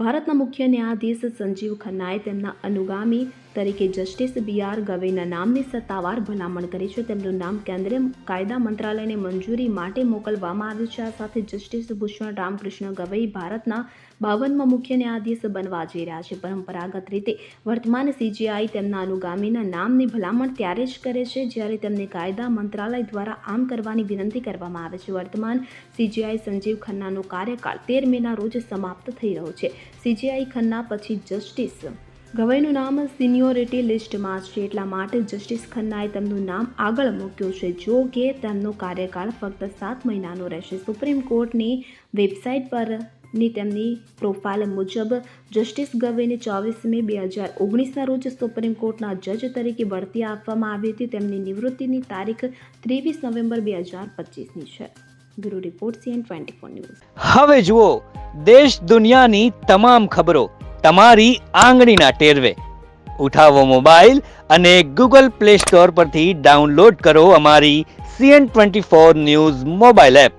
ભારતના મુખ્ય ન્યાયાધીશ સંજીવ ખન્નાએ તેમના અનુગામી તરીકે જસ્ટિસ બી.આર. ગવઈના નામની સત્તાવાર ભલામણ કરી છે. તેમનું નામ કેન્દ્રીય કાયદા મંત્રાલયને મંજૂરી માટે મોકલવામાં આવ્યું છે. આ સાથે જસ્ટિસ ભૂષણ રામકૃષ્ણ ગવઈ ભારતના 52મા મુખ્ય ન્યાયાધીશ બનવા જઈ રહ્યા છે. પરંપરાગત રીતે વર્તમાન સીજેઆઈ તેમના અનુગામીના નામની ભલામણ ત્યારે જ કરે છે જ્યારે તેમને કાયદા મંત્રાલય દ્વારા આમ કરવાની વિનંતી કરવામાં આવે છે. વર્તમાન સીજેઆઈ સંજીવ ખન્નાનો કાર્યકાળ 13 મેના રોજ સમાપ્ત થઈ રહ્યો છે. સીજેઆઈ ખન્ના પછી જસ્ટિસ ગવઈનું નામ સિનિયોરિટી લિસ્ટમાં છે, એટલા માટે જસ્ટિસ ખન્નાએ તેમનું નામ આગળ મૂક્યું છે. જો કે તેમનો કાર્યકાળ ફક્ત 7 મહિનાનો રહેશે. સુપ્રીમ કોર્ટની વેબસાઇટ પરની તેમની પ્રોફાઇલ મુજબ જસ્ટિસ ગવઈને 24 મે 2019ના રોજ સુપ્રીમ કોર્ટના જજ તરીકે બઢતી આપવામાં આવી હતી. તેમની નિવૃત્તિની તારીખ 23 નવેમ્બર 2025ની છે. Bureau report CN24 news. હવે જુઓ દેશ દુનિયાની તમામ ખબરો તમારી આંગળીના ટેરવે. ઉઠાવો મોબાઈલ અને Google Play Store પરથી ડાઉનલોડ કરો અમારી CN24 ન્યૂઝ મોબાઈલ એપ.